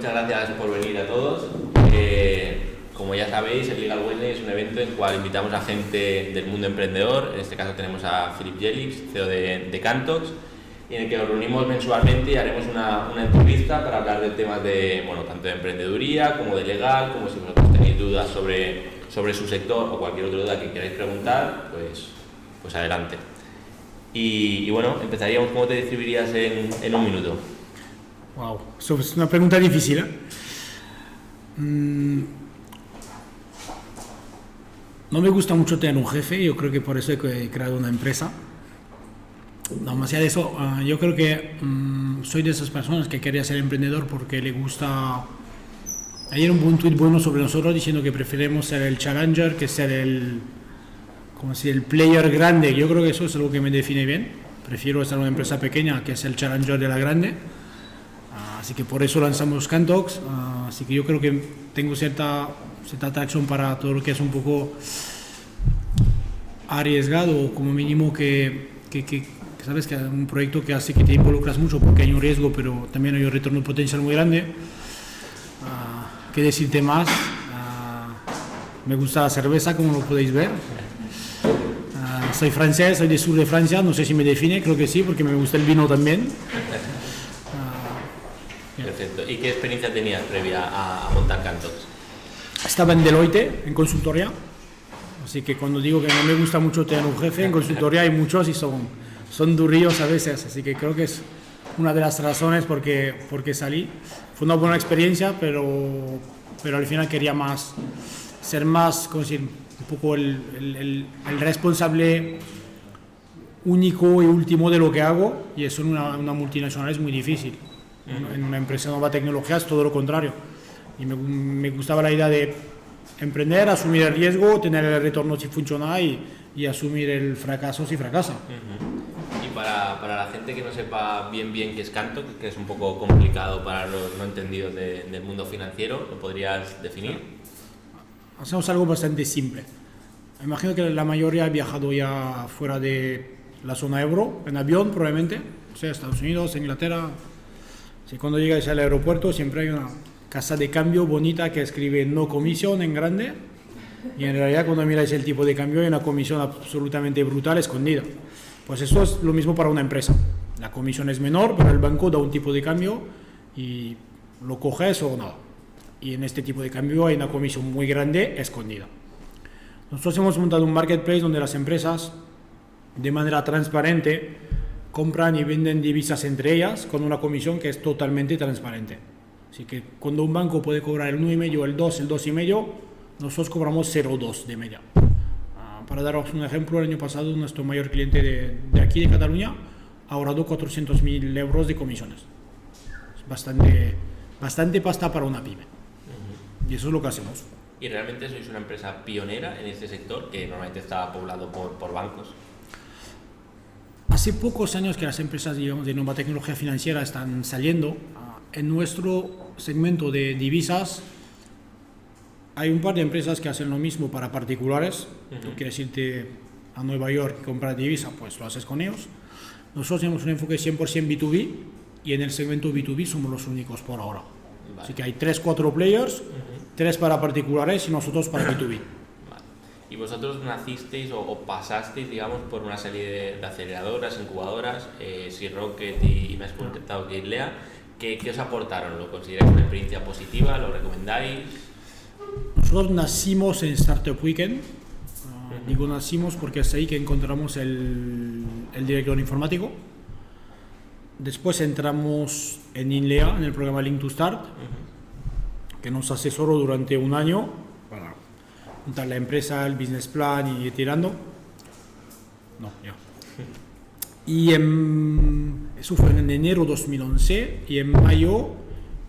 muchas gracias por venir a todos. Como ya sabéis, el Legal Wednesday es un evento en el cual invitamos a gente del mundo emprendedor. En este caso tenemos a Philip Jelics, CEO de Cantox, y en el que nos reunimos mensualmente y haremos una entrevista para hablar de temas de, bueno, tanto de emprendeduría como de legal, como si vosotros tenéis dudas sobre su sector o cualquier otra duda que queráis preguntar, pues adelante. Y bueno, empezaríamos. ¿Cómo te describirías en un minuto? Wow, eso es una pregunta difícil, ¿eh? No me gusta mucho tener un jefe, yo creo que por eso he creado una empresa. No, más allá de eso, yo creo que soy de esas personas que quería ser emprendedor porque le gusta... Ayer un tweet bueno sobre nosotros diciendo que preferimos ser el challenger que ser el player grande. Yo creo que eso es algo que me define bien. Prefiero estar en una empresa pequeña que ser el challenger de la grande. Así que por eso lanzamos Cantox. Así que yo creo que tengo cierta atracción para todo lo que es un poco arriesgado, o como mínimo que sabes que es un proyecto que hace que te involucras mucho porque hay un riesgo, pero también hay un retorno potencial muy grande. ¿Qué decirte más? Me gusta la cerveza, como lo podéis ver. Soy francés, soy del sur de Francia, no sé si me define, creo que sí, porque me gusta el vino también. Perfecto. ¿Y qué experiencia tenías previa a montar Cantox? Estaba en Deloitte, en consultoría, así que cuando digo que no me gusta mucho tener un jefe, en consultoría hay muchos y son durillos a veces, así que creo que es una de las razones porque salí. Fue una buena experiencia, pero al final quería ser más, ¿cómo decir?, un poco el responsable único y último de lo que hago, y eso en una multinacional es muy difícil. En una empresa de nueva tecnología es todo lo contrario. Y me gustaba la idea de emprender, asumir el riesgo, tener el retorno si funciona y asumir el fracaso si fracasa. Y para la gente que no sepa bien qué es Cantox, que es un poco complicado para los no entendidos del mundo financiero, ¿lo podrías definir? Hacemos algo bastante simple. Me imagino que la mayoría ha viajado ya fuera de la zona euro, en avión probablemente, o sea, Estados Unidos, Inglaterra. Si cuando llegáis al aeropuerto siempre hay una casa de cambio bonita que escribe no comisión en grande, y en realidad cuando miráis el tipo de cambio hay una comisión absolutamente brutal escondida. Pues eso es lo mismo para una empresa. La comisión es menor, pero el banco da un tipo de cambio y lo coges o no. Y en este tipo de cambio hay una comisión muy grande escondida. Nosotros hemos montado un marketplace donde las empresas, de manera transparente, compran y venden divisas entre ellas con una comisión que es totalmente transparente. Así que cuando un banco puede cobrar el 1,5, el 2, el 2,5, nosotros cobramos 0,2 de media. Para daros un ejemplo, el año pasado nuestro mayor cliente de aquí de Cataluña ha ahorrado 400.000 euros de comisiones. Es bastante pasta para una pyme. Y eso es lo que hacemos. ¿Y realmente sois una empresa pionera en este sector que normalmente está poblado por bancos? Hace pocos años que las empresas, digamos, de nueva tecnología financiera están saliendo. En nuestro segmento de divisas hay un par de empresas que hacen lo mismo para particulares. Tú quieres irte a Nueva York y comprar divisa, pues lo haces con ellos. Nosotros tenemos un enfoque 100% B2B y en el segmento B2B somos los únicos por ahora. Vale. Así que hay 3-4 players, 3 para particulares y nosotros para B2B. Vale. ¿Y vosotros nacisteis o pasasteis, digamos, por una serie de aceleradoras, incubadoras, SeedRocket y me has comentado que INLEA? ¿Qué os aportaron? ¿Lo consideráis una experiencia positiva? ¿Lo recomendáis? Nosotros nacimos en Startup Weekend. Digo nacimos porque es ahí que encontramos el director informático. Después entramos en INLEA, en el programa Link to Start, que nos asesoró durante un año para montar la empresa, el business plan y tirando. Y eso fue en enero 2011 y en mayo,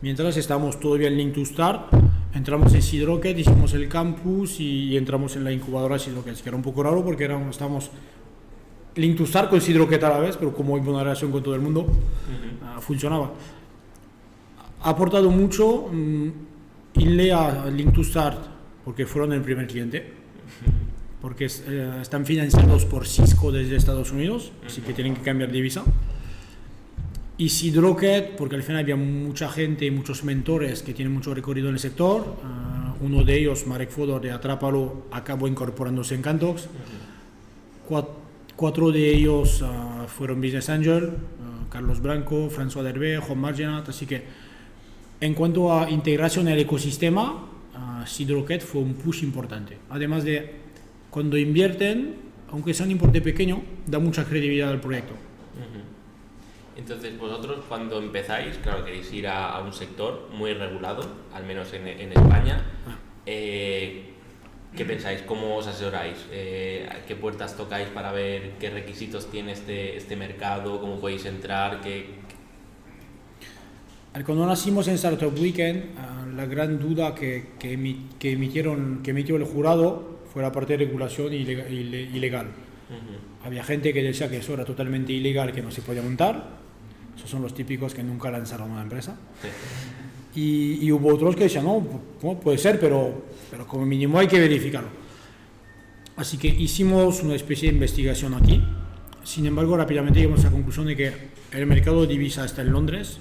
mientras estábamos todavía en Link to Start, entramos en SeedRocket, hicimos el campus y entramos en la incubadora SeedRocket, que era un poco raro porque estábamos Link to Start con SeedRocket a la vez, pero como hay buena relación con todo el mundo, funcionaba. Ha aportado mucho INLEA, Link to Start, porque fueron el primer cliente. Porque están financiados por Cisco desde Estados Unidos, así que tienen que cambiar divisa. Y Seedrocket, porque al final había mucha gente y muchos mentores que tienen mucho recorrido en el sector. Uno de ellos, Marek Fodor de Atrápalo, acabó incorporándose en Cantox. Cuatro de ellos fueron Business Angel, Carlos Blanco, François Derbe, Juan Margenat. Así que en cuanto a integración en el ecosistema, Seedrocket fue un push importante. Además de cuando invierten, aunque sea un importe pequeño, da mucha credibilidad al proyecto. Entonces vosotros cuando empezáis, claro, queréis ir a un sector muy regulado, al menos en España. ¿Qué pensáis? ¿Cómo os asesoráis? ¿Qué puertas tocáis para ver qué requisitos tiene este mercado? ¿Cómo podéis entrar? Cuando nacimos en Startup Weekend, la gran duda que emitió el jurado fue la parte de regulación ilegal. Había gente que decía que eso era totalmente ilegal, que no se podía montar. Esos son los típicos que nunca lanzaron una empresa. Y hubo otros que decían, no, puede ser, pero como mínimo hay que verificarlo. Así que hicimos una especie de investigación aquí. Sin embargo, rápidamente llegamos a la conclusión de que el mercado de divisa está en Londres.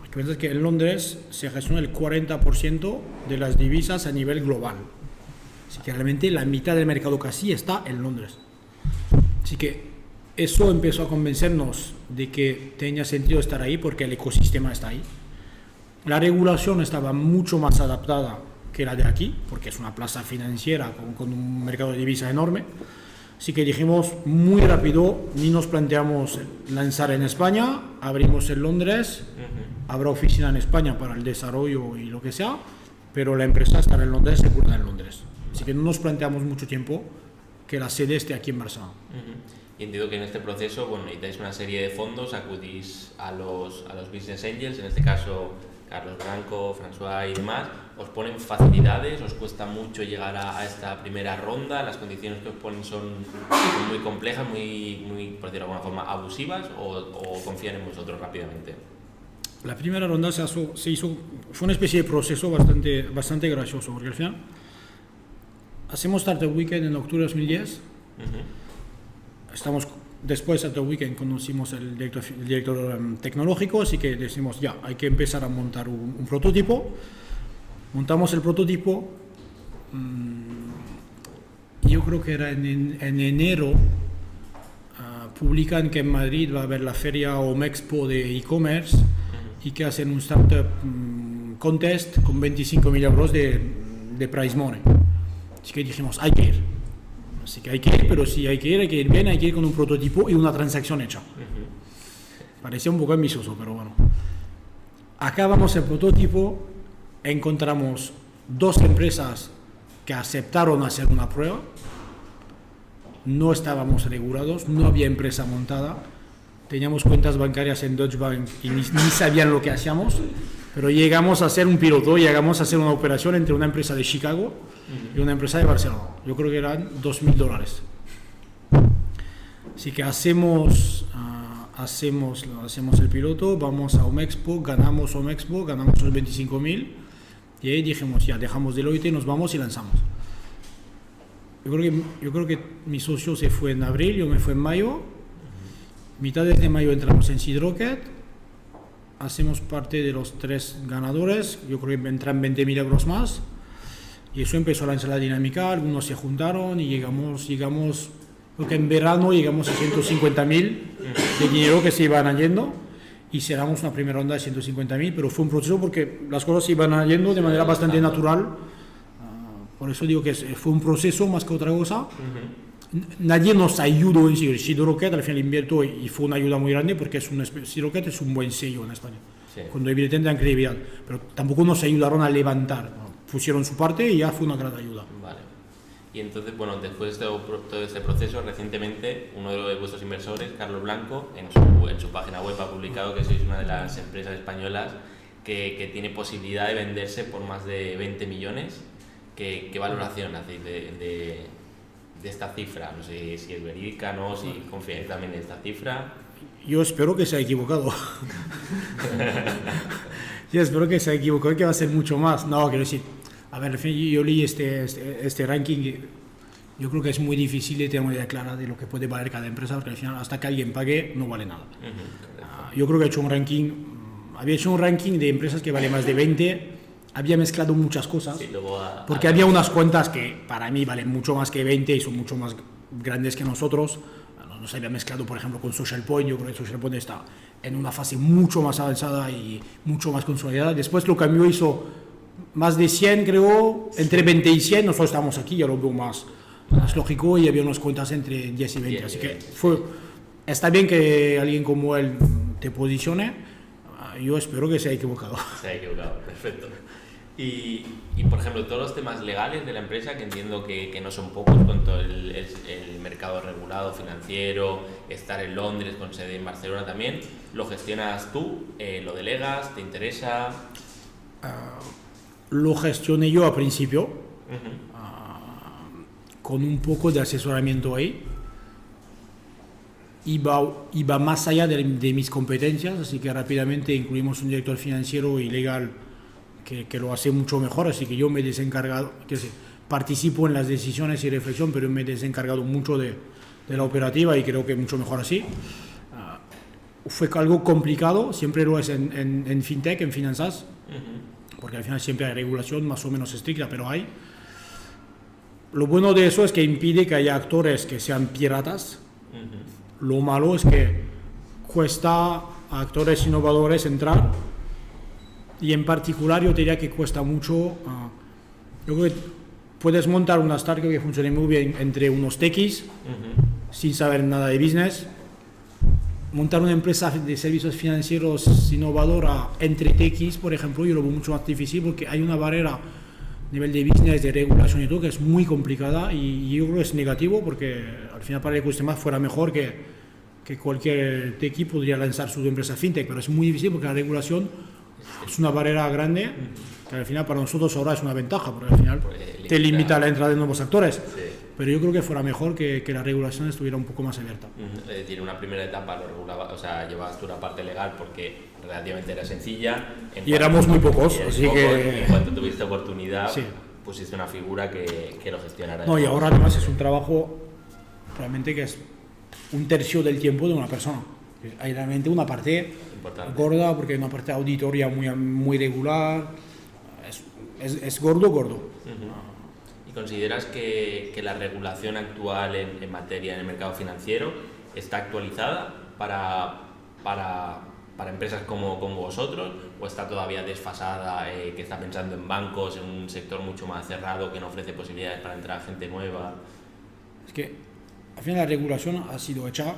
Hay que en Londres se gestiona el 40% de las divisas a nivel global. Así que realmente la mitad del mercado casi está en Londres. Así que eso empezó a convencernos de que tenía sentido estar ahí porque el ecosistema está ahí. La regulación estaba mucho más adaptada que la de aquí, porque es una plaza financiera con un mercado de divisa enorme. Así que dijimos muy rápido, ni nos planteamos lanzar en España, abrimos en Londres, habrá oficina en España para el desarrollo y lo que sea, pero la empresa estará en Londres, segura en Londres. Así que no nos planteamos mucho tiempo que la sede esté aquí en Barcelona. Y entiendo que en este proceso, bueno, necesitáis una serie de fondos, acudís a los Business Angels, en este caso Carlos Blanco, François y demás, os ponen facilidades, os cuesta mucho llegar a esta primera ronda, las condiciones que os ponen son muy complejas, muy por decirlo de alguna forma, abusivas, o confían en vosotros rápidamente. La primera ronda se hizo, fue una especie de proceso bastante gracioso, porque al final hacemos Startup Weekend en octubre de 2010. Después de Startup Weekend conocimos el director tecnológico, así que decimos ya, hay que empezar a montar un prototipo. Montamos el prototipo, yo creo que era en enero, publican que en Madrid va a haber la feria Omexpo de e-commerce y que hacen un startup contest con 25.000 euros de prize money. Así que dijimos, hay que ir. Así que hay que ir, pero si hay que ir bien, hay que ir con un prototipo y una transacción hecha. Parecía un poco ambicioso, pero bueno. Acabamos el prototipo, encontramos 2 empresas que aceptaron hacer una prueba. No estábamos regulados, no había empresa montada. Teníamos cuentas bancarias en Deutsche Bank y ni sabían lo que hacíamos. Pero llegamos a hacer un piloto, llegamos a hacer una operación entre una empresa de Chicago y una empresa de Barcelona. Yo creo que eran $2.000. Así que hacemos el piloto, vamos a Omexpo, ganamos los 25.000 y ahí dijimos, ya dejamos Deloitte y nos vamos y lanzamos. Yo creo que mi socio se fue en abril, yo me fui en mayo. Mitades de mayo entramos en Seedrocket. Hacemos parte de los 3 ganadores, yo creo que entran 20.000 euros más, y eso empezó a lanzar la dinámica, algunos se juntaron y llegamos, creo que en verano llegamos a 150.000 de dinero que se iban yendo, y cerramos una primera ronda de 150.000, pero fue un proceso porque las cosas se iban yendo de manera bastante natural, por eso digo que fue un proceso más que otra cosa. Nadie nos ayudó en sí. Seedrocket al final invierto y fue una ayuda muy grande porque Seedrocket es un buen sello en España. Sí. Cuando evidentemente dan credibilidad, pero tampoco nos ayudaron a levantar. Pusieron su parte y ya fue una gran ayuda. Vale. Y entonces, bueno, después de todo este proceso, recientemente uno de vuestros inversores, Carlos Blanco, en su página web ha publicado que sois una de las empresas españolas que tiene posibilidad de venderse por más de 20 millones. ¿Qué valoración hacéis de esta cifra? No sé si es verídica, no, si confiáis también en esta cifra. Yo espero que se haya equivocado. Yo espero que se haya equivocado y que va a ser mucho más. No, quiero decir, a ver, yo leí este ranking. Yo creo que es muy difícil de tener una idea clara de lo que puede valer cada empresa, porque al final, hasta que alguien pague, no vale nada. yo creo que había hecho un ranking de empresas que vale más de 20, había mezclado muchas cosas, Sí, luego porque había unas cuentas que para mí valen mucho más que 20 y son mucho más grandes que nosotros. Nos había mezclado, por ejemplo, con Social Point. Yo creo que Social Point está en una fase mucho más avanzada y mucho más consolidada. Después lo cambió, hizo más de 100, creo, entre 20 y 100. Nosotros estamos aquí, ya lo veo más lógico, y había unas cuentas entre 10 y 20. Así que está bien que alguien como él te posicione. Yo espero que se haya equivocado. Se ha equivocado, perfecto. Y, por ejemplo, todos los temas legales de la empresa, que entiendo que no son pocos, con todo el mercado regulado financiero, estar en Londres con sede en Barcelona también, ¿lo gestionas tú? ¿Lo delegas? ¿Te interesa? Lo gestioné yo al principio, con un poco de asesoramiento ahí. Iba más allá de mis competencias, así que rápidamente incluimos un director financiero y legal que lo hace mucho mejor, así que yo me he desencargado, participo en las decisiones y reflexión, pero me he desencargado mucho de la operativa y creo que mucho mejor así. Fue algo complicado, siempre lo es en fintech, en finanzas, porque al final siempre hay regulación más o menos estricta, pero hay. Lo bueno de eso es que impide que haya actores que sean piratas. Lo malo es que cuesta a actores innovadores entrar, y en particular yo diría que cuesta mucho. Yo creo que puedes montar una startup que funcione muy bien entre unos techies, sin saber nada de business. Montar una empresa de servicios financieros innovadora entre techies, por ejemplo, yo lo veo mucho más difícil porque hay una barrera a nivel de business, de regulación y todo, que es muy complicada, y yo creo que es negativo porque al final para el ecosistema fuera mejor que cualquier techie podría lanzar su empresa fintech, pero es muy difícil porque la regulación es una barrera grande que al final para nosotros ahora es una ventaja, porque al final te limita la entrada de nuevos actores. Sí. Pero yo creo que fuera mejor que la regulación estuviera un poco más abierta. Es decir, una primera etapa lo regulaba, o sea, llevabas tú la parte legal porque relativamente era sencilla. Y éramos muy pocos, así que... En cuanto tuviste oportunidad, sí, pusiste una figura que lo gestionara. No, y ahora además es un trabajo realmente que es un tercio del tiempo de una persona. Hay realmente una parte importante, gorda, porque hay una parte auditoria muy regular. Es gordo. ¿Y consideras que la regulación actual en materia en el mercado financiero está actualizada para empresas como vosotros, o está todavía desfasada, que está pensando en bancos, en un sector mucho más cerrado que no ofrece posibilidades para entrar gente nueva? Es que al final la regulación ha sido hecha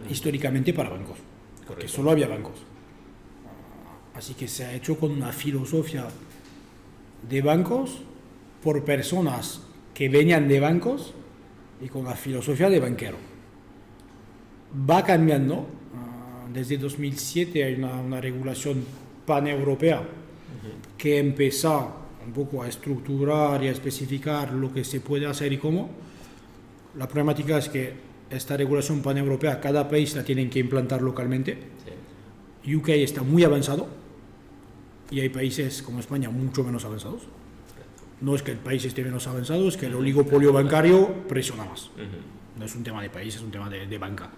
históricamente para bancos, porque solo había bancos. Así que se ha hecho con una filosofía de bancos por personas que venían de bancos y con la filosofía de banquero. Va cambiando. Desde 2007 hay una regulación paneuropea que empieza un poco a estructurar y a especificar lo que se puede hacer y cómo. La problemática es que esta regulación paneuropea cada país la tienen que implantar localmente. Sí. UK está muy avanzado y hay países como España mucho menos avanzados. No es que el país esté menos avanzado, es que el oligopolio bancario presiona más. No es un tema de país, es un tema de banca.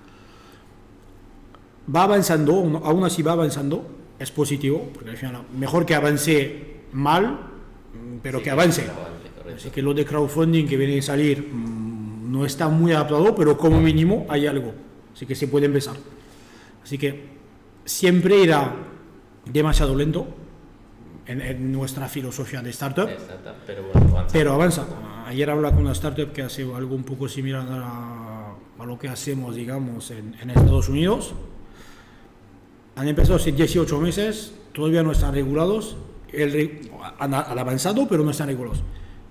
Va avanzando, aún así va avanzando, es positivo, porque al final mejor que avance mal, pero sí, que avance. Así que lo de crowdfunding que viene a salir no está muy adaptado, pero como mínimo hay algo, así que se puede empezar. Así que siempre irá demasiado lento en nuestra filosofía de startup, pero bueno, pero avanza. Ayer hablaba con una startup que hace algo un poco similar a lo que hacemos, digamos, en Estados Unidos. Han empezado hace 18 meses, todavía no están regulados, han avanzado, pero no están regulados.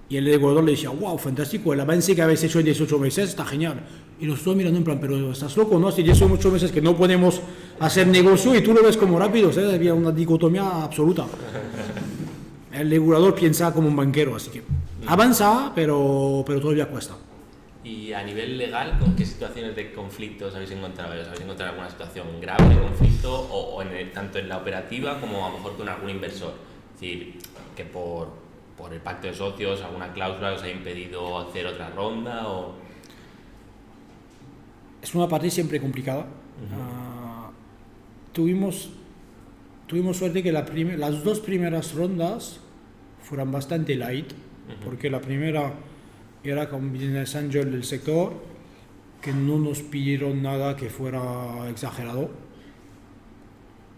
Y el regulador le decía, wow, fantástico, el avance que habéis hecho en 18 meses está genial. Y nosotros mirando en plan, pero estás loco, ¿no? Hace 18 meses que no podemos hacer negocio y tú lo ves como rápido, ¿sabes? Había una dicotomía absoluta. El regulador piensa como un banquero, así que avanza, pero todavía cuesta. Y a nivel legal, ¿con qué situaciones de conflictos habéis encontrado? ¿Habéis encontrado alguna situación grave de conflicto o tanto en la operativa como a lo mejor con algún inversor? Es decir, que por el pacto de socios, alguna cláusula os ha impedido hacer otra ronda o... Es una parte siempre complicada. tuvimos suerte que las dos primeras rondas fueron bastante light, porque la primera era con Business Angel del sector, que no nos pidieron nada que fuera exagerado.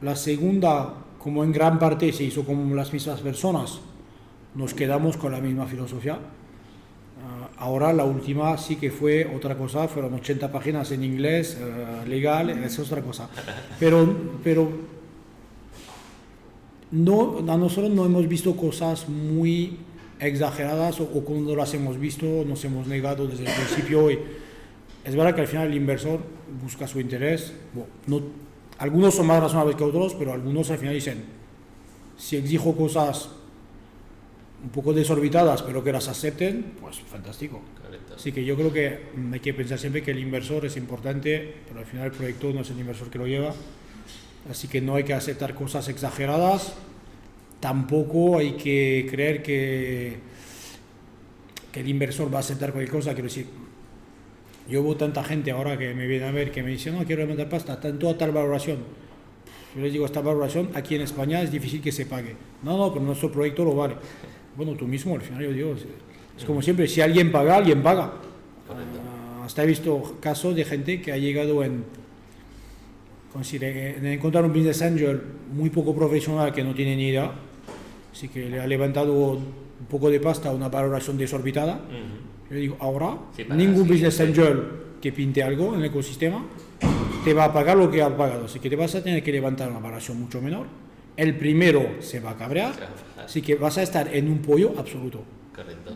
La segunda, como en gran parte se hizo con las mismas personas, nos quedamos con la misma filosofía. Ahora la última sí que fue otra cosa, fueron 80 páginas en inglés, legal, es otra cosa. Pero no, a nosotros no hemos visto cosas muy exageradas o cuando las hemos visto nos hemos negado desde el principio. Y es verdad que al final el inversor busca su interés. Bueno, no, algunos son más razonables que otros, pero algunos al final dicen, si exijo cosas un poco desorbitadas, pero que las acepten, pues fantástico. Correcto. Así que yo creo que hay que pensar siempre que el inversor es importante, pero al final el proyecto no es el inversor que lo lleva. Así que no hay que aceptar cosas exageradas. Tampoco hay que creer que el inversor va a aceptar cualquier cosa. Quiero decir, yo veo tanta gente ahora que me viene a ver que me dice, no, quiero levantar pasta, tanto a tal valoración. Yo les digo, esta valoración aquí en España es difícil que se pague. No, pero nuestro proyecto lo vale. Bueno, tú mismo, al final yo digo, es como siempre, si alguien paga, alguien paga. Hasta he visto casos de gente que ha llegado en encontrar un business angel muy poco profesional que no tiene ni idea, así que le ha levantado un poco de pasta a una valoración desorbitada. Yo digo, ahora, sí, ningún business angel que pinte algo en el ecosistema te va a pagar lo que ha pagado, así que te vas a tener que levantar una valoración mucho menor. El primero se va a cabrear, así que vas a estar en un pollo absoluto. Correcto.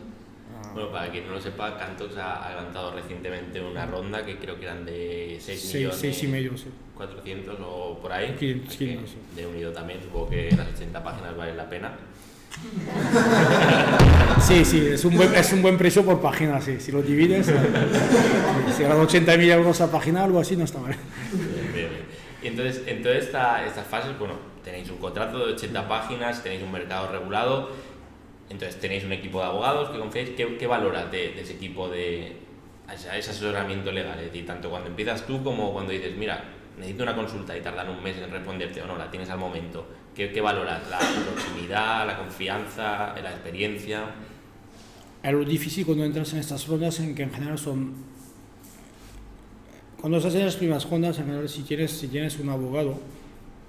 Bueno, para quien no lo sepa, Cantox ha levantado recientemente una ronda que creo que eran de 6 millones, 6,5, sí. 400 o por ahí. 500, sí. De unido también, supongo que las 80 páginas valen la pena. Sí, es un buen precio por página, sí. Si lo divides, si eran 80.000 euros a página, algo así no está mal. Bien. Y entonces, en todas estas fases, bueno, tenéis un contrato de 80 páginas, tenéis un mercado regulado, entonces tenéis un equipo de abogados que confiáis. ¿Qué valoras de ese equipo de ese asesoramiento legal? Es decir, tanto cuando empiezas tú como cuando dices, mira, necesito una consulta y tardan un mes en responderte o no, la tienes al momento. ¿Qué valoras? ¿La proximidad, la confianza, la experiencia? Es lo difícil cuando entras en estas rondas, en que en general son... Cuando se hacen las primeras rondas, en general, si tienes un abogado,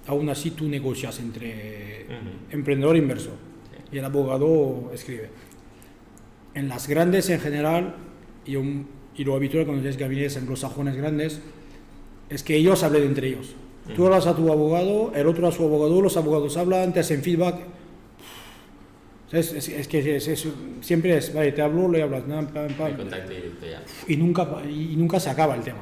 aún así tú negocias entre emprendedor e inversor. Sí. Y el abogado escribe. En las grandes, en general, y lo habitual cuando tienes gabinetes anglosajones grandes, es que ellos hablen entre ellos. Tú hablas a tu abogado, el otro a su abogado, los abogados hablan, te hacen feedback. Es que siempre es, vale, te hablo, le hablas, y nunca se acaba el tema.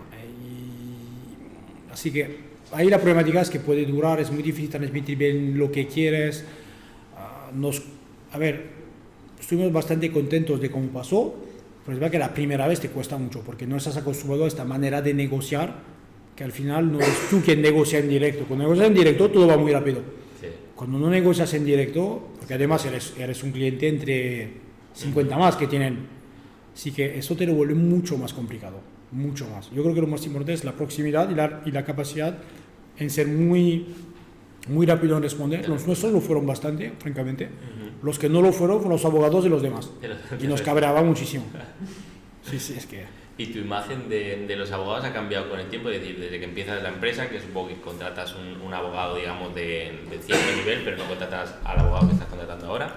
Así que ahí la problemática es que puede durar, es muy difícil transmitir bien lo que quieres. Estuvimos bastante contentos de cómo pasó, pero es verdad que la primera vez te cuesta mucho, porque no estás acostumbrado a esta manera de negociar, que al final no es tú quien negocia en directo. Cuando negocias en directo todo va muy rápido. Sí. Cuando no negocias en directo, porque además eres un cliente entre 50 más que tienen, así que eso te lo vuelve mucho más complicado, mucho más. Yo creo que lo más importante es la proximidad y la capacidad en ser muy, muy rápido en responder. Los nuestros lo fueron bastante, francamente. Los que no lo fueron los abogados de los demás. Y nos cabreaba muchísimo. Sí, es que... ¿Y tu imagen de los abogados ha cambiado con el tiempo? Es decir, desde que empiezas la empresa, que supongo que contratas un abogado, digamos, de cierto nivel, pero no contratas al abogado que estás contratando ahora,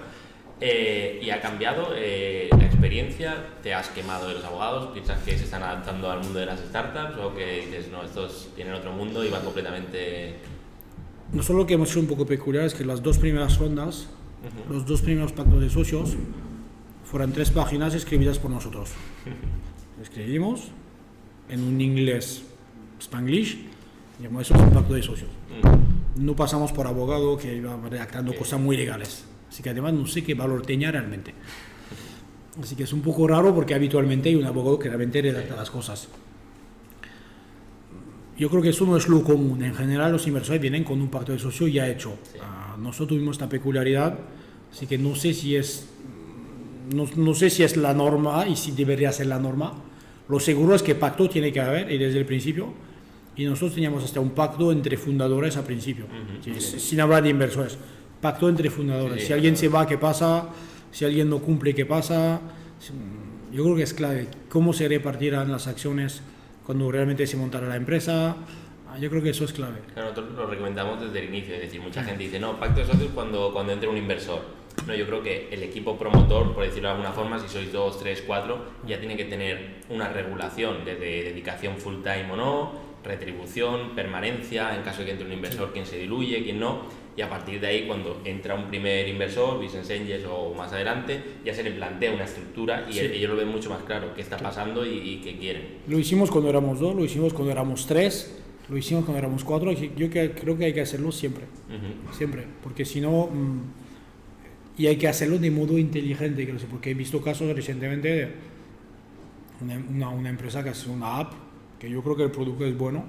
y ha cambiado la experiencia, te has quemado de los abogados, piensas que se están adaptando al mundo de las startups o que dices, no, estos tienen otro mundo y van completamente... Nosotros lo que hemos hecho un poco peculiar es que las dos primeras rondas, los dos primeros pactos de socios, fueron 3 páginas escritas por nosotros. Escribimos en un inglés spanglish, digamos, eso es un pacto de socios. No pasamos por abogado que iba redactando cosas muy legales, así que además no sé qué valor tenía realmente. Así que es un poco raro porque habitualmente hay un abogado que realmente redacta las cosas. Yo creo que eso no es lo común. En general los inversores vienen con un pacto de socio ya hecho. Nosotros tuvimos esta peculiaridad, así que no sé si es la norma y si debería ser la norma. Lo seguro es que pacto tiene que haber y desde el principio, Y nosotros teníamos hasta un pacto entre fundadores al principio, Sí. sin hablar de inversores. Pacto entre fundadores. Sí, Si alguien se va, ¿qué pasa? Si alguien no cumple, ¿qué pasa? Yo creo que es clave cómo se repartirán las acciones cuando realmente se montará la empresa. Yo creo que eso es clave. Claro, nosotros lo recomendamos desde el inicio, es decir, mucha gente dice, no, pacto de socios cuando entre un inversor. No, yo creo que el equipo promotor, por decirlo de alguna forma, si sois 2, 3, 4, ya tiene que tener una regulación desde dedicación full time o no, retribución, permanencia, en caso de que entre un inversor, quién se diluye, quién no, y a partir de ahí, cuando entra un primer inversor, Business Angels o más adelante, ya se le plantea una estructura y ellos lo ven mucho más claro qué está pasando y qué quieren. Lo hicimos cuando éramos 2, lo hicimos cuando éramos 3, lo hicimos cuando éramos 4. Yo creo que hay que hacerlo siempre, siempre, porque si no, y hay que hacerlo de modo inteligente, creo, porque he visto casos recientemente de una empresa que hace una app, que yo creo que el producto es bueno,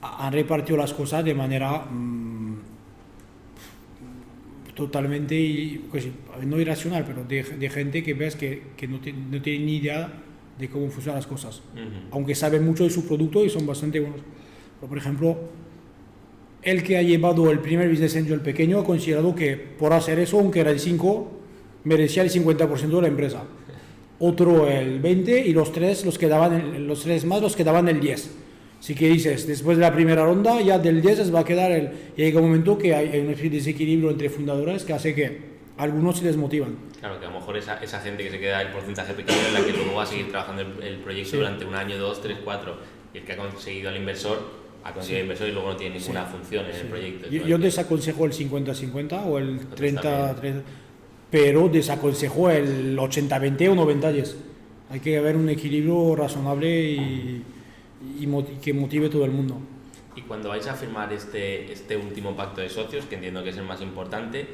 han repartido las cosas de manera totalmente, pues, no irracional, pero de gente que ves que no tiene ni idea de cómo funcionan las cosas, aunque saben mucho de su producto y son bastante buenos. Pero, por ejemplo, el que ha llevado el primer Business Angel pequeño ha considerado que por hacer eso, aunque era el 5, merecía el 50% de la empresa. Otro el 20 y los tres más los que daban el 10. Así que dices, después de la primera ronda, ya del 10 les va a quedar y llega un momento que hay un desequilibrio entre fundadores que hace que algunos se desmotivan. Claro, que a lo mejor esa gente que se queda el porcentaje pequeño es la que luego va a seguir trabajando el proyecto durante un año, 2, 3, 4, y el que ha conseguido al inversor, ha conseguido el inversor y luego no tiene ninguna función en el proyecto. Yo desaconsejo el 50-50 o el 30-30, pero desaconsejo el 80-20 o 90-10. Hay que haber un equilibrio razonable y que motive a todo el mundo. Y cuando vais a firmar este último pacto de socios, que entiendo que es el más importante,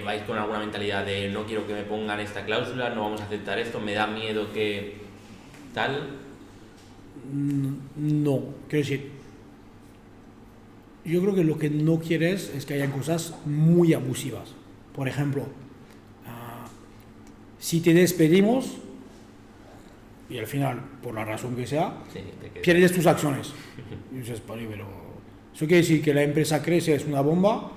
¿vais con alguna mentalidad de no quiero que me pongan esta cláusula, no vamos a aceptar esto, me da miedo que tal? No, quiero decir, yo creo que lo que no quieres es que hayan cosas muy abusivas. Por ejemplo, si te despedimos y al final, por la razón que sea, pierdes tus acciones. Y dices, pero eso quiere decir que la empresa crece, es una bomba,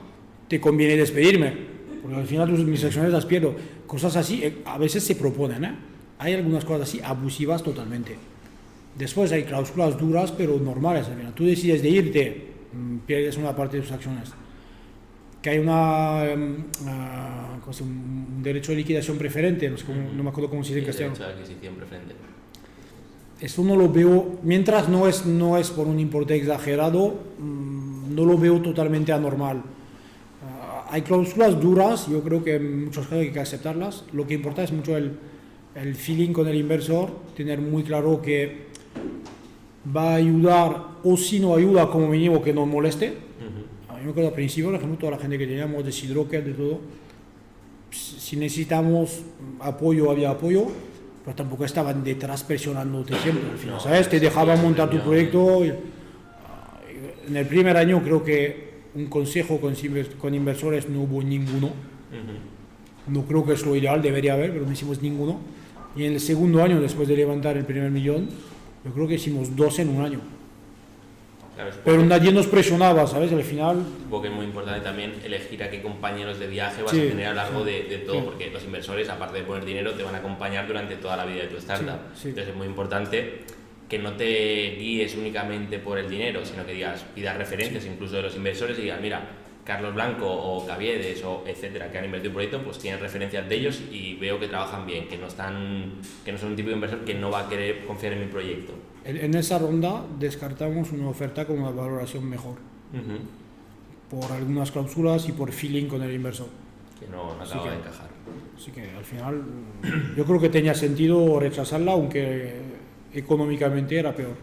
te conviene despedirme, porque al final mis acciones las pierdo. Cosas así a veces se proponen, hay algunas cosas así abusivas totalmente. Después hay cláusulas duras pero normales. Tú decides de irte, pierdes una parte de tus acciones. Que hay un derecho de liquidación preferente, no me acuerdo cómo se dice en castellano. Derecho de adquisición preferente. Eso no lo veo, mientras no es por un importe exagerado, no lo veo totalmente anormal. Hay cláusulas duras, yo creo que en muchos casos hay que aceptarlas. Lo que importa es mucho el feeling con el inversor, tener muy claro que va a ayudar, o si no ayuda, como mínimo que no moleste. Yo me acuerdo al principio, por ejemplo, toda la gente que teníamos de Seedrocket, de todo, si necesitamos apoyo, había apoyo, pero tampoco estaban detrás presionándote siempre. Al final, ¿sabes? Te dejaban montar tu proyecto. En el primer año creo que un consejo con inversores no hubo ninguno. No creo que es lo ideal, debería haber, pero no hicimos ninguno. Y en el segundo año, después de levantar el primer millón, yo creo que hicimos 2 en un año. Claro, pero nadie nos presionaba, ¿sabes? Al final... Porque es muy importante también elegir a qué compañeros de viaje vas a tener a lo largo de todo, porque los inversores, aparte de poner dinero, te van a acompañar durante toda la vida de tu startup. Entonces es muy importante que no te guíes únicamente por el dinero, sino que pidas referencias incluso de los inversores y digas, mira, Carlos Blanco o Caviedes o etcétera, que han invertido en un proyecto, pues tienen referencias de ellos y veo que trabajan bien, que no son un tipo de inversor que no va a querer confiar en mi proyecto. En esa ronda descartamos una oferta con una valoración mejor, por algunas cláusulas y por feeling con el inversor. Que no acaba de encajar. Así que al final yo creo que tenía sentido rechazarla, aunque económicamente era peor.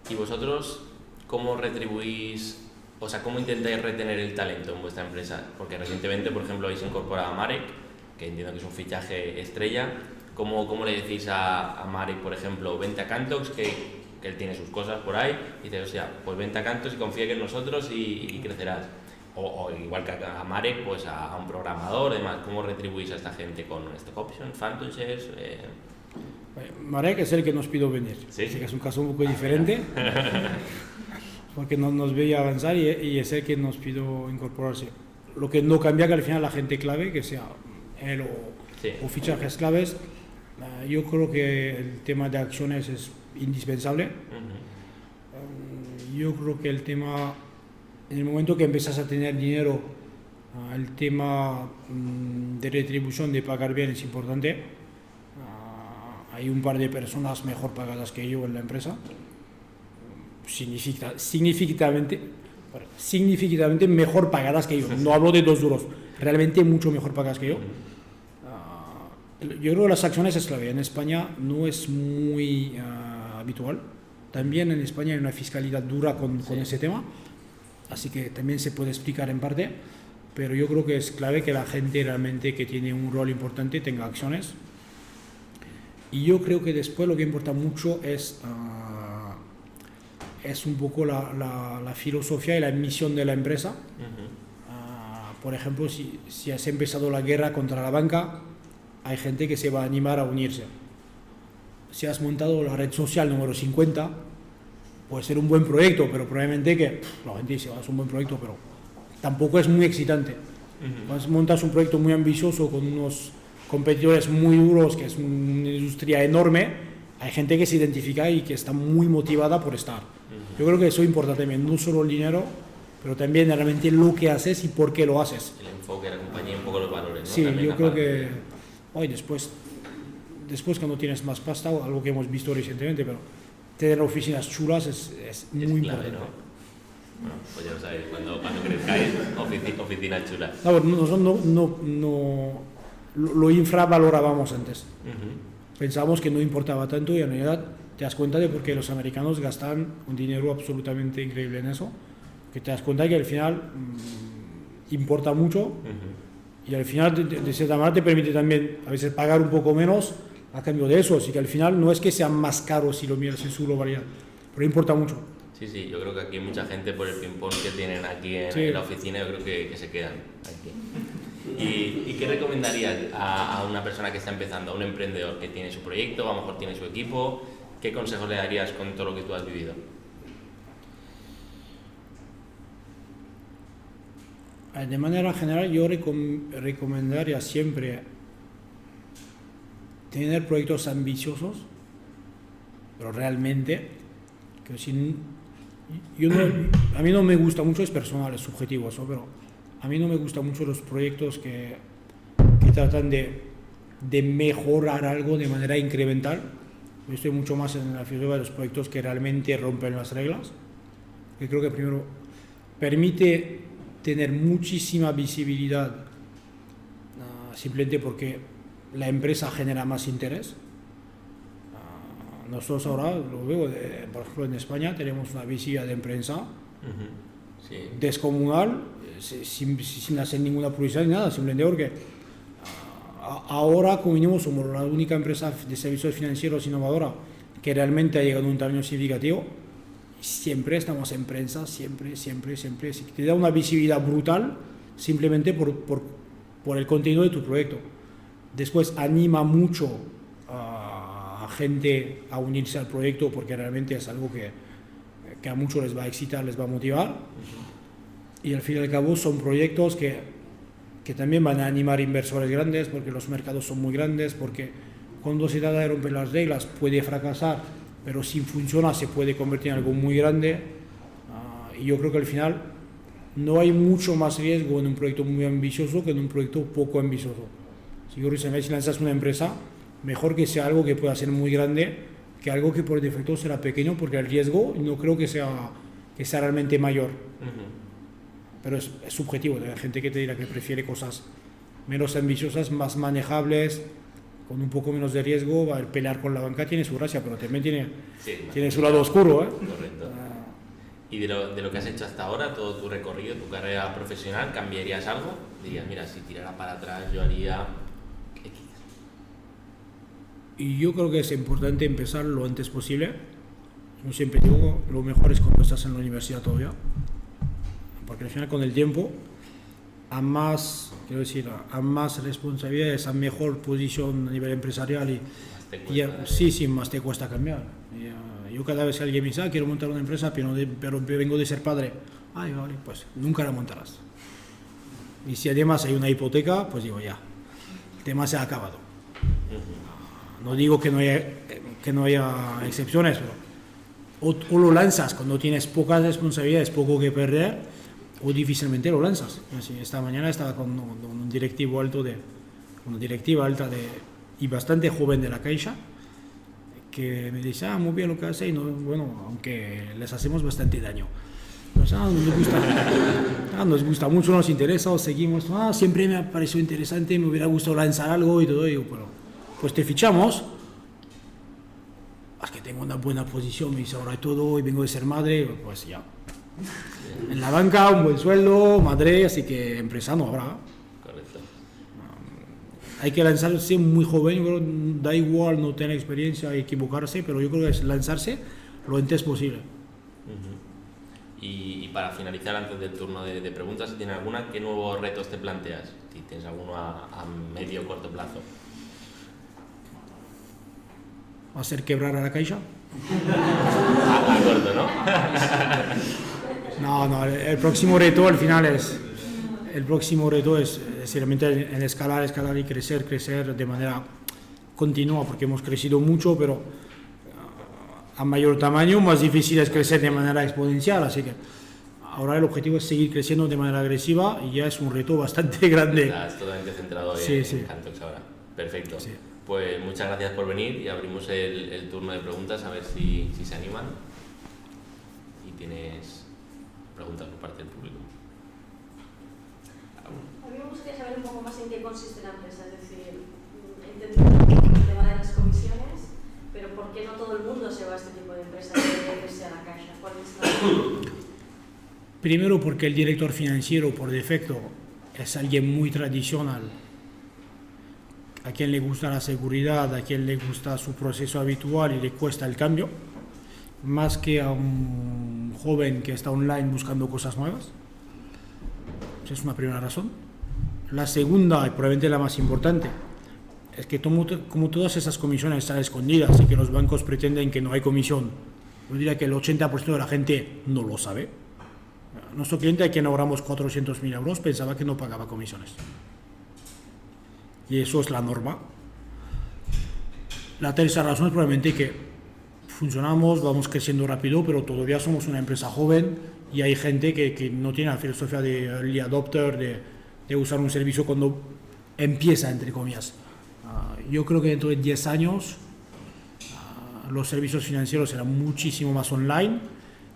¿Y vosotros cómo retribuís, o sea, cómo intentáis retener el talento en vuestra empresa? Porque recientemente, por ejemplo, habéis incorporado a Marek, que entiendo que es un fichaje estrella. ¿Cómo le decís a Marek, por ejemplo, vente a Cantox, que él tiene sus cosas por ahí, y dices, o sea, pues vente a Cantox y confía en nosotros y crecerás? O igual que a Marek, pues a un programador, además, ¿cómo retribuís a esta gente? ¿Con stock options, phantom shares? Marek es el que nos pidió venir. Sí. Así que es un caso un poco diferente. Porque nos veía avanzar y es el que nos pidió incorporarse. Lo que no cambia que al final la gente clave, que sea él o fichajes claves, yo creo que el tema de acciones es indispensable. Yo creo que el tema, en el momento que empiezas a tener dinero, el tema de retribución, de pagar bien es importante. Hay un par de personas mejor pagadas que yo en la empresa, significativamente mejor pagadas que yo. No hablo de 2 duros, realmente mucho mejor pagadas que yo. Yo creo que las acciones es clave. En España no es muy habitual. También en España hay una fiscalidad dura con ese tema, así que también se puede explicar en parte, pero yo creo que es clave que la gente realmente que tiene un rol importante tenga acciones. Y yo creo que después lo que importa mucho es un poco la filosofía y la misión de la empresa. Por ejemplo, si has empezado la guerra contra la banca, hay gente que se va a animar a unirse. Si has montado la red social número 50, puede ser un buen proyecto, pero probablemente que la gente dice, es un buen proyecto, pero tampoco es muy excitante. Cuando montas un proyecto muy ambicioso con unos competidores muy duros, que es una industria enorme, hay gente que se identifica y que está muy motivada por estar. Yo creo que eso importa también, no solo el dinero, pero también realmente lo que haces y por qué lo haces. El enfoque de la compañía y un poco los valores, ¿no? Sí, también yo creo que hoy después cuando tienes más pasta, algo que hemos visto recientemente, pero tener oficinas chulas es muy clave, importante. ¿no? Bueno, pues ya lo sabéis, cuando crezcáis, oficinas chulas. Nosotros no lo infravalorábamos antes. Pensábamos que no importaba tanto y en realidad te das cuenta de por qué los americanos gastan un dinero absolutamente increíble en eso, que te das cuenta que al final importa mucho y al final de cierta manera te permite también a veces pagar un poco menos a cambio de eso, así que al final no es que sea más caro si lo miras en su globalidad, pero importa mucho. Sí, yo creo que aquí hay mucha gente por el ping-pong que tienen aquí en la oficina, yo creo que se quedan aquí. ¿Y qué recomendarías a una persona que está empezando, a un emprendedor que tiene su proyecto, a lo mejor tiene su equipo? ¿Qué consejos le darías con todo lo que tú has vivido? De manera general, yo recomendaría siempre tener proyectos ambiciosos, pero realmente, que a mí no me gusta mucho, es personal, es subjetivo eso, pero a mí no me gustan mucho los proyectos que tratan de mejorar algo de manera incremental. Yo estoy mucho más en la filosofía de los proyectos que realmente rompen las reglas, que creo que primero permite tener muchísima visibilidad simplemente porque la empresa genera más interés. Nosotros ahora lo veo, por ejemplo en España tenemos una visibilidad de prensa descomunal, sin hacer ninguna publicidad ni nada, simplemente porque ahora como mínimo somos la única empresa de servicios financieros innovadora que realmente ha llegado a un tamaño significativo. Siempre estamos en prensa, siempre. Te da una visibilidad brutal simplemente por el contenido de tu proyecto. Después anima mucho a gente a unirse al proyecto porque realmente es algo que a muchos les va a excitar, les va a motivar. Y al fin y al cabo son proyectos que también van a animar inversores grandes porque los mercados son muy grandes, porque cuando se trata de romper las reglas puede fracasar, pero si funciona se puede convertir en algo muy grande. Y yo creo que al final no hay mucho más riesgo en un proyecto muy ambicioso que en un proyecto poco ambicioso. Si lanzas una empresa, mejor que sea algo que pueda ser muy grande que algo que por defecto será pequeño, porque el riesgo no creo que sea realmente mayor. Pero es subjetivo, hay gente que te dirá que prefiere cosas menos ambiciosas, más manejables, con un poco menos de riesgo. Pelear con la banca tiene su gracia, pero también tiene su lado oscuro. Correcto. ¿Y de lo que has hecho hasta ahora, todo tu recorrido, tu carrera profesional, cambiarías algo? Dirías, mira, si tirara para atrás yo haría X. Y yo creo que es importante empezar lo antes posible. Como siempre digo, lo mejor es cuando estás en la universidad todavía, porque al final con el tiempo a más responsabilidades, a mejor posición a nivel empresarial te Y cuesta. sí, más te cuesta cambiar. Yo cada vez que alguien me dice, quiero montar una empresa, pero vengo de ser padre. Ay, vale, pues nunca la montarás. Y si además hay una hipoteca, pues digo, ya, el tema se ha acabado. No digo que no haya excepciones, pero o lo lanzas cuando tienes pocas responsabilidades, poco que perder, o difícilmente lo lanzas. Así, esta mañana estaba con un directivo alto una directiva alta y bastante joven de la Caixa, que me dice, muy bien lo que hace, y no, bueno, aunque les hacemos bastante daño. Pues, nos gusta mucho, nos interesa, os seguimos, siempre me ha parecido interesante, me hubiera gustado lanzar algo y todo, y digo, pero, pues te fichamos, es que tengo una buena posición, me dice ahora todo, y vengo de ser madre, pues ya. En la banca, un buen sueldo, madre, así que empresa no habrá. Correcto. Hay que lanzarse muy joven, yo creo, da igual no tener experiencia, equivocarse, pero yo creo que es lanzarse lo antes posible. Y para finalizar, antes del turno de preguntas, si tienes alguna, ¿qué nuevos retos te planteas? Si tienes alguno a medio o corto plazo. ¿Hacer quebrar a la Caixa? A corto, ¿no? No, el próximo reto al final es realmente en escalar y crecer de manera continua, porque hemos crecido mucho, pero a mayor tamaño más difícil es crecer de manera exponencial, así que ahora el objetivo es seguir creciendo de manera agresiva y ya es un reto bastante grande. Estás totalmente centrado en Cantox ahora. Perfecto. Sí. Pues muchas gracias por venir y abrimos el turno de preguntas a ver si se animan. Y tienes preguntas por parte del público. A mí me gustaría saber un poco más en qué consiste la empresa, es decir, entender el tema de las comisiones, pero ¿por qué no todo el mundo se va a este tipo de empresas de irse a la Caixa? ¿Cuál es la... Primero porque el director financiero por defecto es alguien muy tradicional, a quien le gusta la seguridad, a quien le gusta su proceso habitual y le cuesta el cambio, más que a un joven que está online buscando cosas nuevas. Esa es una primera razón. La segunda, y probablemente la más importante, es que como todas esas comisiones están escondidas y que los bancos pretenden que no hay comisión, yo diría que el 80% de la gente no lo sabe. Nuestro cliente, a quien ahorramos 400.000 euros, pensaba que no pagaba comisiones. Y eso es la norma. La tercera razón es probablemente que funcionamos, vamos creciendo rápido, pero todavía somos una empresa joven y hay gente que no tiene la filosofía de early adopter, de usar un servicio cuando empieza, entre comillas. Yo creo que dentro de 10 años los servicios financieros serán muchísimo más online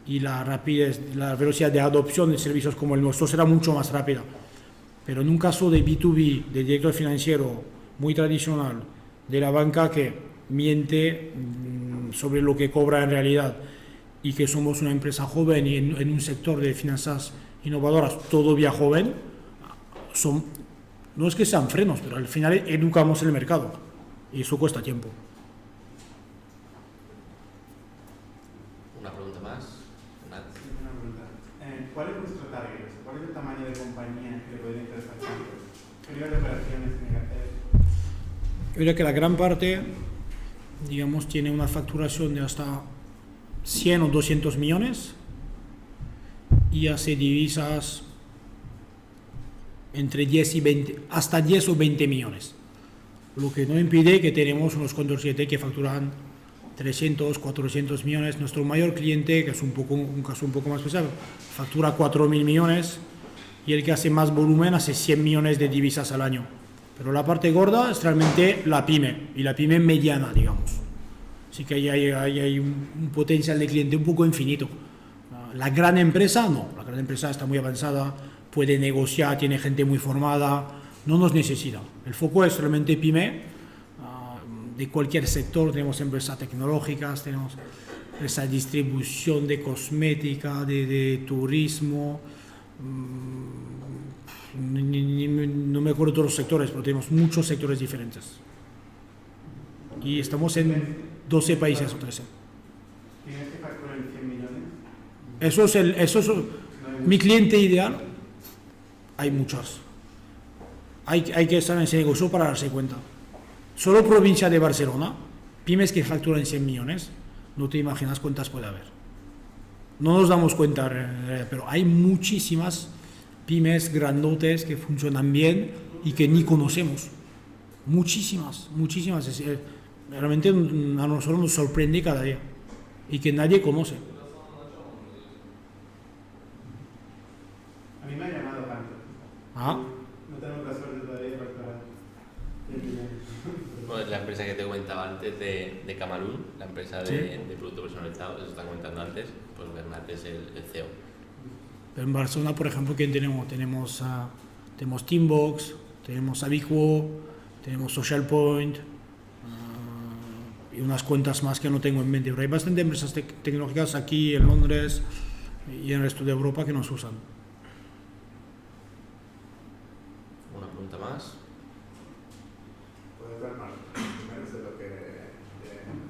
y la velocidad de adopción de servicios como el nuestro será mucho más rápida. Pero en un caso de B2B, de director financiero muy tradicional, de la banca que miente sobre lo que cobra en realidad y que somos una empresa joven y en un sector de finanzas innovadoras todavía joven, no es que sean frenos, pero al final educamos el mercado y eso cuesta tiempo. ¿Una pregunta más? Una pregunta. ¿Cuál es vuestro target? ¿Cuál es el tamaño de compañía que le podría interesar tanto? ¿Qué nivel de operaciones tiene que hacer? Yo diría que la gran parte, digamos, tiene una facturación de hasta 100 o 200 millones y hace divisas entre 10 y 20, hasta 10 o 20 millones. Lo que no impide que tenemos unos Condor 7 que facturan 300, 400 millones. Nuestro mayor cliente, que es un caso un poco más pesado, factura 4.000 millones y el que hace más volumen hace 100 millones de divisas al año. Pero la parte gorda es realmente la pyme y la pyme mediana, digamos. Así que ahí hay un potencial de cliente un poco infinito. La gran empresa, no. La gran empresa está muy avanzada, puede negociar, tiene gente muy formada, no nos necesita. El foco es realmente pyme. De cualquier sector, tenemos empresas tecnológicas, tenemos empresas de distribución de cosmética, de turismo, no me acuerdo de todos los sectores, pero tenemos muchos sectores diferentes. Y estamos en 12 países o 13. ¿Tienes que facturar 100 millones? Eso es mi cliente ideal. Hay muchos. Hay que estar en ese negocio para darse cuenta. Solo provincia de Barcelona pymes que facturan 100 millones, no te imaginas cuántas puede haber. No nos damos cuenta, pero hay muchísimas pymes grandotes que funcionan bien y que ni conocemos. Muchísimas. Realmente a nosotros nos sorprende cada día y que nadie conoce. A mí me ha llamado tanto. Ah, No tenemos la suerte todavía de facturar. Bueno, la empresa que te comentaba antes de Camalún, la empresa de producto personalizado, eso está comentando antes, pues Bernat es el CEO. pero en Barcelona, por ejemplo, ¿quién tenemos? Tenemos Teambox, tenemos Abiquo, tenemos Social Point y unas cuantas más que no tengo en mente. Pero hay bastantes empresas tecnológicas aquí en Londres y en el resto de Europa que nos usan. ¿Una pregunta más? ¿Puedes dar más números de lo que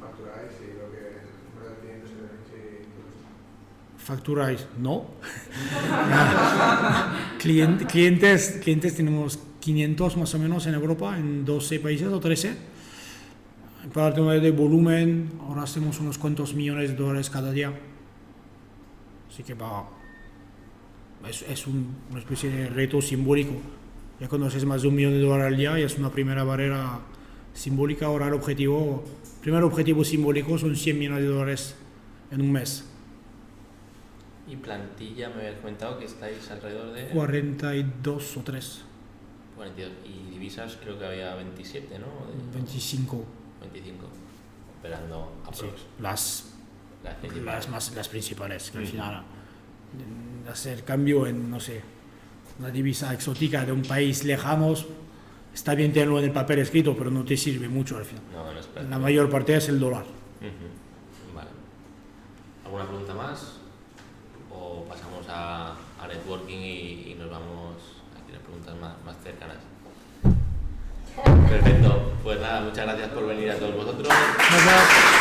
facturáis y lo que el número de clientes que tenéis y todo esto? ¿Facturáis? No. Clientes tenemos 500 más o menos en Europa, en 12 países o 13. Para el tema de volumen, ahora hacemos unos cuantos millones de dólares cada día. Así que es una especie de reto simbólico. Ya cuando haces más de $1 millón al día, ya es una primera barrera simbólica. Ahora el primer objetivo simbólico son $100 millones en un mes. Y plantilla, me habías comentado que estáis alrededor de 42 o 3. 42. Y divisas creo que había 27, ¿no? 25. 25. Operando aprox. Sí, las principales, que al final hacer cambio en, no sé, una divisa exótica de un país lejano, está bien tenerlo en el papel escrito, pero no te sirve mucho al final. No es práctico. La mayor parte es el dólar. Vale. ¿Alguna pregunta más? ¿O pasamos a networking y nos vamos a las preguntas más cercanas? Perfecto. Pues nada, muchas gracias por venir a todos vosotros. Gracias.